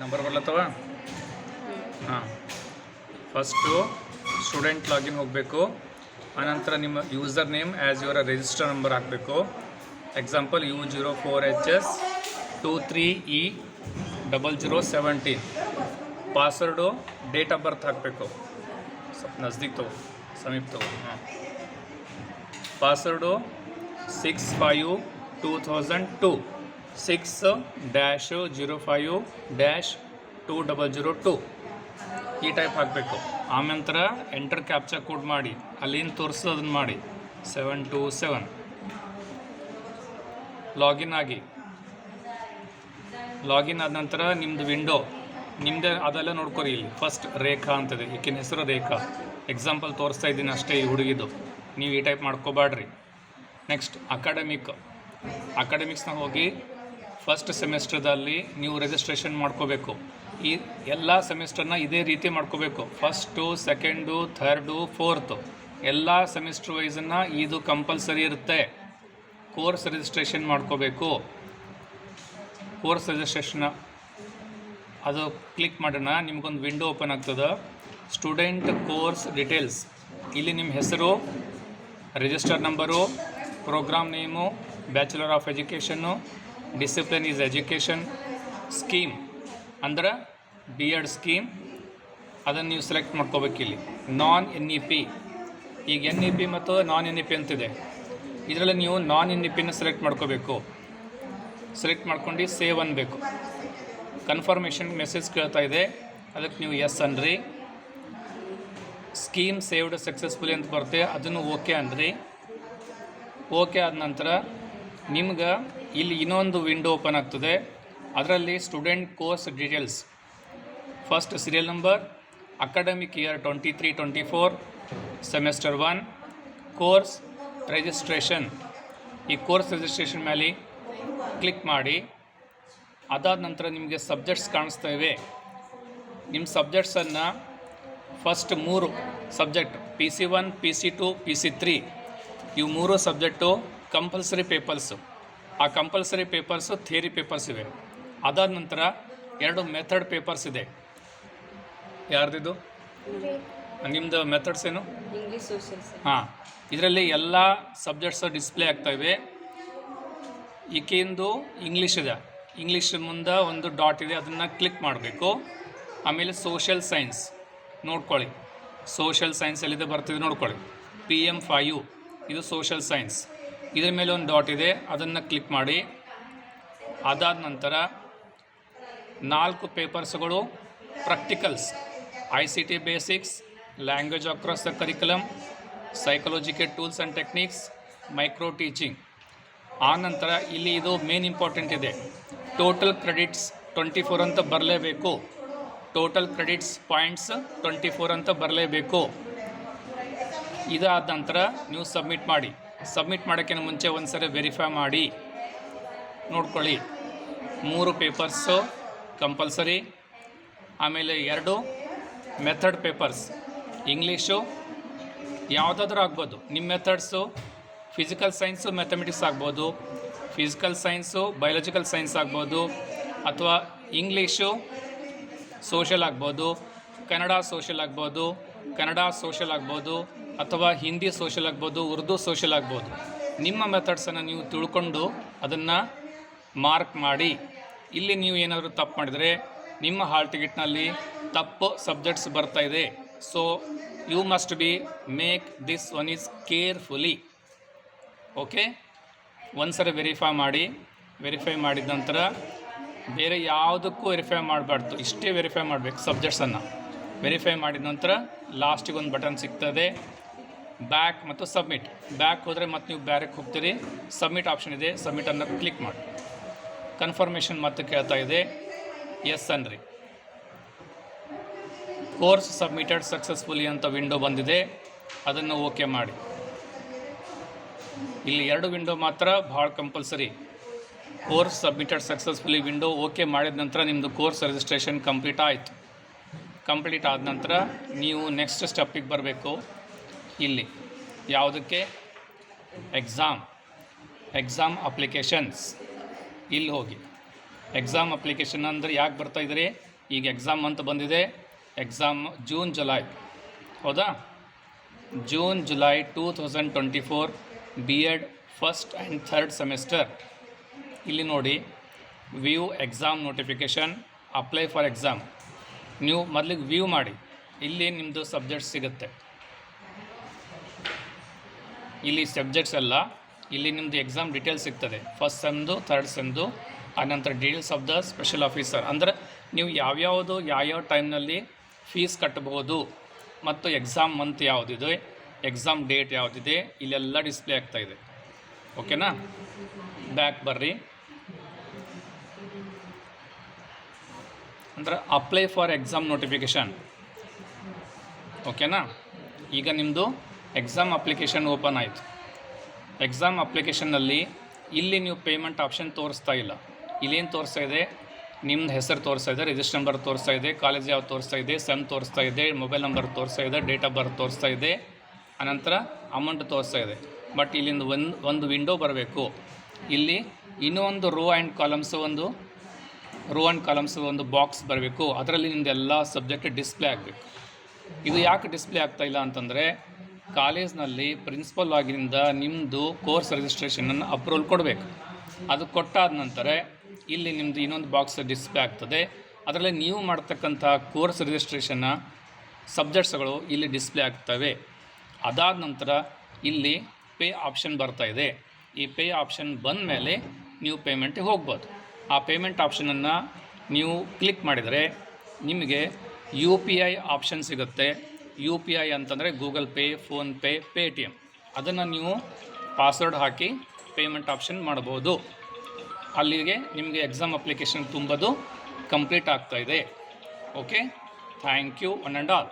Number ಬರ್ಲತ್ತವ. ಹಾಂ, first student login ಹೋಗಬೇಕು. ಆನಂತರ ನಿಮ್ಮ user name as your register number ಹಾಕಬೇಕು. Example U04HS23E0017. Password date of birth ಹಾಕಬೇಕು. ಸ್ವಲ್ಪ ನಜ್ದೀಕ್ ತಗೋ, ಸಮೀಪ ತಗೋ. ಹಾಂ, ಪಾಸ್ವರ್ಡು 6/5/2002 6-05-2002 ಈ ಟೈಪ್ ಹಾಕಬೇಕು. ಆನಂತರ ಎಂಟರ್ ಕ್ಯಾಪ್ಚಾ ಕೋಡ್ ಮಾಡಿ, ಅಲ್ಲೇನು ತೋರಿಸೋದು ಅದನ್ನು ಮಾಡಿ 727 ಲಾಗಿನ್ ಆಗಿ. ಲಾಗಿನ್ ಆದ ನಂತರ ನಿಮ್ಮದು ವಿಂಡೋ ನಿಮ್ಮದೇ ಅದೆಲ್ಲ ನೋಡ್ಕೊರಿ. ಇಲ್ಲಿ ಫಸ್ಟ್ ರೇಖಾ ಅಂತದೆ, ಈಕಿನ ಹೆಸರು ರೇಖಾ. ಎಕ್ಸಾಂಪಲ್ ತೋರಿಸ್ತಾ ಇದ್ದೀನಿ ಅಷ್ಟೇ ಈ ಹುಡುಗಿದು, ನೀವು ಈ ಟೈಪ್ ಮಾಡ್ಕೋಬೇಡ್ರಿ. ನೆಕ್ಸ್ಟ್ ಅಕಾಡೆಮಿಕ್ಸ್ನಾಗ ಹೋಗಿ ಫಸ್ಟ್ ಸೆಮಿಸ್ಟರ್ದಲ್ಲಿ ನೀವು ರಿಜಿಸ್ಟ್ರೇಷನ್ ಮಾಡ್ಕೋಬೇಕು. ಈ ಎಲ್ಲ ಸೆಮಿಸ್ಟರ್ನ ಇದೇ ರೀತಿ ಮಾಡ್ಕೋಬೇಕು. ಫಸ್ಟು, ಸೆಕೆಂಡು, ಥರ್ಡು, ಫೋರ್ತು ಎಲ್ಲ ಸೆಮಿಸ್ಟರ್ ವೈಸನ್ನು ಇದು ಕಂಪಲ್ಸರಿ ಇರುತ್ತೆ. ಕೋರ್ಸ್ ರಿಜಿಸ್ಟ್ರೇಷನ್ ಮಾಡ್ಕೋಬೇಕು. ಕೋರ್ಸ್ ರಿಜಿಸ್ಟ್ರೇಷನ್ ಅದು ಕ್ಲಿಕ್ ಮಾಡೋಣ, ನಿಮ್ಗೊಂದು ವಿಂಡೋ ಓಪನ್ ಆಗ್ತದೆ. ಸ್ಟೂಡೆಂಟ್ ಕೋರ್ಸ್ ಡೀಟೇಲ್ಸ್, ಇಲ್ಲಿ ನಿಮ್ಮ ಹೆಸರು, register number, program name, bachelor of education, discipline is education, scheme ಅಂದ್ರೆ B.Ed ಸ್ಕೀಮ್, ಅದನ್ನು ನೀವು ಸೆಲೆಕ್ಟ್ ಮಾಡ್ಕೋಬೇಕು. ಇಲ್ಲಿ ನಾನ್ NEP, ಈಗ NEP ಮತ್ತು ನಾನ್ NEP ಅಂತಿದೆ. ಇದರಲ್ಲಿ ನೀವು ನಾನ್ NEPನ ಸೆಲೆಕ್ಟ್ ಮಾಡ್ಕೋಬೇಕು. ಸೆಲೆಕ್ಟ್ ಮಾಡ್ಕೊಂಡು ಸೇವ್ ಅನ್ಬೇಕು. ಕನ್ಫರ್ಮೇಷನ್ ಮೆಸೇಜ್ ಕೇಳ್ತಾ ಇದೆ, ಅದಕ್ಕೆ ನೀವು ಎಸ್ ಅನ್ರಿ. ಸ್ಕೀಮ್ ಸೇವ್ಡ್ ಸಕ್ಸಸ್ಫುಲಿ ಅಂತ ಬರುತ್ತೆ, ಅದನ್ನು ಓಕೆ ಅನ್ರಿ. ಓಕೆ ಆದ ನಂತರ ನಿಮ್ಗೆ ಇಲ್ಲಿ ಇನ್ನೊಂದು ವಿಂಡೋ ಓಪನ್ ಆಗ್ತದೆ. ಅದರಲ್ಲಿ student course details, first serial number, academic year 23-24, semester 1, course registration. ಈ ಕೋರ್ಸ್ ರಿಜಿಸ್ಟ್ರೇಷನ್ ಮೇಲೆ ಕ್ಲಿಕ್ ಮಾಡಿ. ಅದಾದ ನಂತರ ನಿಮಗೆ ಸಬ್ಜೆಕ್ಟ್ಸ್ ಕಾಣಿಸ್ತಾ ಇವೆ. ನಿಮ್ಮ ಸಬ್ಜೆಕ್ಟ್ಸನ್ನು first 3 subject PC1, PC2, PC3 ಇವು 3 ಸಬ್ಜೆಕ್ಟು ಕಂಪಲ್ಸರಿ ಪೇಪರ್ಸು. ಆ ಕಂಪಲ್ಸರಿ ಪೇಪರ್ಸು ಥಿಯರಿ ಪೇಪರ್ಸ್ ಇವೆ. ಅದಾದ ನಂತರ 2 ಮೆಥಡ್ ಪೇಪರ್ಸ್ ಇದೆ. ಯಾರ್ದಿದು? ನಿಮ್ಮದು ಮೆಥಡ್ಸ್ ಏನು? English social. ಹಾಂ, ಇದರಲ್ಲಿ ಎಲ್ಲ ಸಬ್ಜೆಕ್ಟ್ಸ್ ಡಿಸ್ಪ್ಲೇ ಆಗ್ತಾಯಿವೆ. ಈಕೆಂದು ಇಂಗ್ಲೀಷ್ ಇದೆ, ಇಂಗ್ಲೀಷ್ ಮುಂದೆ ಒಂದು ಡಾಟ್ ಇದೆ, ಅದನ್ನು ಕ್ಲಿಕ್ ಮಾಡಬೇಕು. ಆಮೇಲೆ ಸೋಷಿಯಲ್ ಸೈನ್ಸ್ ನೋಡ್ಕೊಳ್ಳಿ, ಸೋಷಿಯಲ್ ಸೈನ್ಸ್ ಎಲ್ಲಿದೆ ಬರ್ತಿದೆ ನೋಡ್ಕೊಳ್ಳಿ. PM5 ಇದು ಸೋಷಿಯಲ್ ಸೈನ್ಸ್. ಇದ್ರ ಮೇಲೆ ಒಂದು ಡಾಟ್ ಇದೆ, ಅದನ್ನು ಕ್ಲಿಕ್ ಮಾಡಿ. ಅದಾದ ನಂತರ 4 ಪೇಪರ್ಸ್ಗಳು practicals, ICT basics, language across the curriculum, psychological tools and techniques, micro teaching. ಆ ನಂತರ ಇಲ್ಲಿ ಇದು ಮೇನ್ ಇಂಪಾರ್ಟೆಂಟ್ ಇದೆ, ಟೋಟಲ್ ಕ್ರೆಡಿಟ್ಸ್ 24 ಅಂತ ಬರಲೇಬೇಕು. ಟೋಟಲ್ ಕ್ರೆಡಿಟ್ಸ್ ಪಾಯಿಂಟ್ಸ್ 24 ಅಂತ ಬರಲೇಬೇಕು. ಇದಾದ ನಂತರ ನೀವು ಸಬ್ಮಿಟ್ ಮಾಡಿ. ಸಬ್ಮಿಟ್ ಮಾಡೋಕ್ಕಿಂತ ಮುಂಚೆ ಒಂದು ಸರಿ ವೆರಿಫೈ ಮಾಡಿ ನೋಡ್ಕೊಳ್ಳಿ. 3 ಪೇಪರ್ಸು ಕಂಪಲ್ಸರಿ, ಆಮೇಲೆ 2 ಮೆಥಡ್ ಪೇಪರ್ಸ್. ಇಂಗ್ಲೀಷು ಯಾವುದಾದ್ರೂ ಆಗ್ಬೋದು. ನಿಮ್ಮ ಮೆಥಡ್ಸು ಫಿಸಿಕಲ್ ಸೈನ್ಸು ಮ್ಯಾಥಮೆಟಿಕ್ಸ್ ಆಗ್ಬೋದು, ಫಿಸಿಕಲ್ ಸೈನ್ಸು ಬಯಾಲಜಿಕಲ್ ಸೈನ್ಸ್ ಆಗ್ಬೋದು, ಅಥವಾ ಇಂಗ್ಲೀಷು ಸೋಷಲ್ ಆಗ್ಬೋದು, ಕನ್ನಡ ಸೋಷಲ್ ಆಗ್ಬೋದು, ಕನ್ನಡ ಸೋಷಲ್ ಆಗ್ಬೋದು, ಅಥವಾ ಹಿಂದಿ ಸೋಷಲ್ ಆಗ್ಬೋದು, ಉರ್ದು ಸೋಷಲ್ ಆಗ್ಬೋದು. ನಿಮ್ಮ ಮೆಥಡ್ಸನ್ನು ನೀವು ತಿಳ್ಕೊಂಡು ಅದನ್ನು ಮಾರ್ಕ್ ಮಾಡಿ. ಇಲ್ಲಿ ನೀವು ಏನಾದರೂ ತಪ್ಪು ಮಾಡಿದರೆ ನಿಮ್ಮ ಹಾಲ್ ಟಿಕೆಟ್ನಲ್ಲಿ ತಪ್ಪು ಸಬ್ಜೆಕ್ಟ್ಸ್ ಬರ್ತಾ ಇದೆ. So you must be make this one is carefully. Okay, ಒಂದು ಸರಿ ವೆರಿಫೈ ಮಾಡಿ. ವೆರಿಫೈ ಮಾಡಿದ ನಂತರ ಬೇರೆ ಯಾವುದಕ್ಕೂ ವೆರಿಫೈ ಮಾಡಬಾರ್ದು, ಇಷ್ಟೇ ವೆರಿಫೈ ಮಾಡಬೇಕು ಸಬ್ಜೆಕ್ಟ್ಸನ್ನು. ವೆರಿಫೈ ಮಾಡಿದ ನಂತರ ಲಾಸ್ಟಿಗೆ ಒಂದು ಬಟನ್ ಸಿಗ್ತದೆ, ಬ್ಯಾಕ್ ಮತ್ತು ಸಬ್ಮಿಟ್. ಬ್ಯಾಕ್ ಹೋದರೆ ಮತ್ತೆ ನೀವು ಬ್ಯಾರಿಗೆ ಹೋಗ್ತೀರಿ, ಸಬ್ಮಿಟ್ ಆಪ್ಷನ್ ಇದೆ, ಸಬ್ಮಿಟನ್ನು ಕ್ಲಿಕ್ ಮಾಡಿ. ಕನ್ಫರ್ಮೇಷನ್ ಮತ್ತೆ ಕೇಳ್ತಾ ಇದೆ, ಎಸ್ ಅನ್ರಿ. ಕೋರ್ಸ್ ಸಬ್ಮಿಟೆಡ್ ಸಕ್ಸಸ್ಫುಲಿ ಅಂತ ವಿಂಡೋ ಬಂದಿದೆ, ಅದನ್ನು ಓಕೆ ಮಾಡಿ. ಇಲ್ಲಿ 2 ವಿಂಡೋ ಮಾತ್ರ ಭಾಳ compulsory. Course submitted successfully window okay ಮಾಡಿದ ನಂತರ ನಿಮ್ಮದು ಕೋರ್ಸ್ ರಿಜಿಸ್ಟ್ರೇಷನ್ ಕಂಪ್ಲೀಟ್ ಆಯಿತು. ಕಂಪ್ಲೀಟ್ ಆದ ನಂತರ ನೀವು ನೆಕ್ಸ್ಟ್ ಸ್ಟೆಪ್ಪಿಗೆ ಬರಬೇಕು. ಇಲ್ಲಿ ಯಾವುದಕ್ಕೆ? Exam applications. ಇಲ್ಲಿ ಹೋಗಿ ಎಕ್ಸಾಮ್ ಅಪ್ಲಿಕೇಶನ್ ಅಂದರೆ ಯಾಕೆ ಬರ್ತಾ ಇದ್ದೀರಿ, ಈಗ ಎಕ್ಸಾಮ್ ಅಂತ ಬಂದಿದೆ, ಎಕ್ಸಾಮ್ ಜೂನ್ ಜುಲೈ, ಹೌದಾ? June July 2024 B Ed first and third semester. ಇಲ್ಲಿ ನೋಡಿ, view exam notification, apply for exam. ನೀವು ಮೊದಲಿಗೆ ವ್ಯೂ ಮಾಡಿ, ಇಲ್ಲಿ ನಿಮ್ಮದು ಸಬ್ಜೆಕ್ಟ್ಸ್ ಸಿಗುತ್ತೆ. ಇಲ್ಲಿ ಸಬ್ಜೆಕ್ಟ್ಸ್ ಎಲ್ಲ, ಇಲ್ಲಿ ನಿಮ್ಮದು ಎಕ್ಸಾಮ್ ಡೀಟೇಲ್ಸ್ ಸಿಗ್ತದೆ, ಫಸ್ಟ್ ಸೆಮ್ದು, ಥರ್ಡ್ ಸೆಮ್ದು, ಆನಂತರ details of the special officer. ಅಂದರೆ ನೀವು ಯಾವ್ಯಾವ ಟೈಮ್ನಲ್ಲಿ ಫೀಸ್ ಕಟ್ಟಬಹುದು ಮತ್ತು ಎಕ್ಸಾಮ್ ಮಂತ್ ಯಾವುದಿದೆ, ಎಕ್ಸಾಮ್ ಡೇಟ್ ಯಾವುದಿದೆ, ಇಲ್ಲೆಲ್ಲ ಡಿಸ್ಪ್ಲೇ ಆಗ್ತಾಯಿದೆ. ಓಕೆನಾ? ಬ್ಯಾಕ್ ಬರ್ರಿ. ಅಂದ್ರೆ ಅಪ್ಲೈ ಫಾರ್ ಎಕ್ಸಾಮ್ ನೋಟಿಫಿಕೇಷನ್. ಓಕೆನಾ? ಈಗ ನಿಮ್ಮದು ಎಕ್ಸಾಮ್ ಅಪ್ಲಿಕೇಶನ್ ಓಪನ್ ಆಯಿತು. ಎಕ್ಸಾಮ್ ಅಪ್ಲಿಕೇಶನ್ನಲ್ಲಿ ಇಲ್ಲಿ ನೀವು ಪೇಮೆಂಟ್ ಆಪ್ಷನ್ ತೋರಿಸ್ತಾ ಇಲ್ಲ. ಇಲ್ಲೇನು ತೋರಿಸ್ತಾ ಇದೆ, ನಿಮ್ಮದು ಹೆಸರು ತೋರಿಸ್ತಾ ಇದೆ, ರಿಜಿಸ್ಟರ್ ನಂಬರ್ ತೋರಿಸ್ತಾ ಇದೆ, ಕಾಲೇಜ್ ಯಾವ್ದು ತೋರಿಸ್ತಾ ಇದೆ, ಸೆಮ್ ತೋರಿಸ್ತಾ ಇದೆ, ಮೊಬೈಲ್ ನಂಬರ್ ತೋರಿಸ್ತಾ ಇದೆ, ಡೇಟ್ ಆಫ್ ಬರ್ತ್ ತೋರಿಸ್ತಾ ಇದೆ, ಅನಂತರ ಅಮೌಂಟ್ ತೋರಿಸ್ತಾ ಇದೆ. ಬಟ್ ಇಲ್ಲಿಂದ ಒಂದು ವಿಂಡೋ ಬರಬೇಕು. ಇಲ್ಲಿ ಇನ್ನೂ ಒಂದು ರೋ ಆ್ಯಂಡ್ ಕಾಲಮ್ಸ್ ಒಂದು ಬಾಕ್ಸ್ ಬರಬೇಕು. ಅದರಲ್ಲಿ ನಿಮ್ಮದೆಲ್ಲ ಸಬ್ಜೆಕ್ಟ್ ಡಿಸ್ಪ್ಲೇ ಆಗಬೇಕು. ಇದು ಯಾಕೆ ಡಿಸ್ಪ್ಲೇ ಆಗ್ತಾಯಿಲ್ಲ ಅಂತಂದರೆ, ಕಾಲೇಜ್ನಲ್ಲಿ ಪ್ರಿನ್ಸಿಪಲ್ ಆಗಿನಿಂದ ನಿಮ್ಮದು ಕೋರ್ಸ್ ರಿಜಿಸ್ಟ್ರೇಷನನ್ನು ಅಪ್ರೂವಲ್ ಕೊಡಬೇಕು. ಅದು ಕೊಟ್ಟಾದ ನಂತರ ಇಲ್ಲಿ ನಿಮ್ಮದು ಇನ್ನೊಂದು ಬಾಕ್ಸ್ ಡಿಸ್ಪ್ಲೇ ಆಗ್ತದೆ. ಅದರಲ್ಲಿ ನೀವು ಮಾಡ್ತಕ್ಕಂಥ ಕೋರ್ಸ್ ರಿಜಿಸ್ಟ್ರೇಷನ್ನ ಸಬ್ಜೆಕ್ಟ್ಸ್ಗಳು ಇಲ್ಲಿ ಡಿಸ್ಪ್ಲೇ ಆಗ್ತವೆ. ಅದಾದ ನಂತರ ಇಲ್ಲಿ ಪೇ ಆಪ್ಷನ್ ಬರ್ತಾಯಿದೆ. ಈ ಪೇ ಆಪ್ಷನ್ ಬಂದ ಮೇಲೆ ನೀವು ಪೇಮೆಂಟಿಗೆ ಹೋಗ್ಬೋದು. ಆ ಪೇಮೆಂಟ್ ಆಪ್ಷನನ್ನು ನೀವು ಕ್ಲಿಕ್ ಮಾಡಿದರೆ ನಿಮಗೆ UPI ಆಪ್ಷನ್ ಸಿಗುತ್ತೆ. UPI ಅಂತಂದರೆ ಗೂಗಲ್ ಪೇ, ಫೋನ್ಪೇ, ಪೇಟಿಎಮ್. ಅದನ್ನು ನೀವು ಪಾಸ್ವರ್ಡ್ ಹಾಕಿ ಪೇಮೆಂಟ್ ಆಪ್ಷನ್ ಮಾಡ್ಬೋದು. ಅಲ್ಲಿಗೆ ನಿಮಗೆ ಎಕ್ಸಾಮ್ ಅಪ್ಲಿಕೇಶನ್ ತುಂಬೋದು ಕಂಪ್ಲೀಟ್ ಆಗ್ತಾಯಿದೆ. Okay, thank you one and all.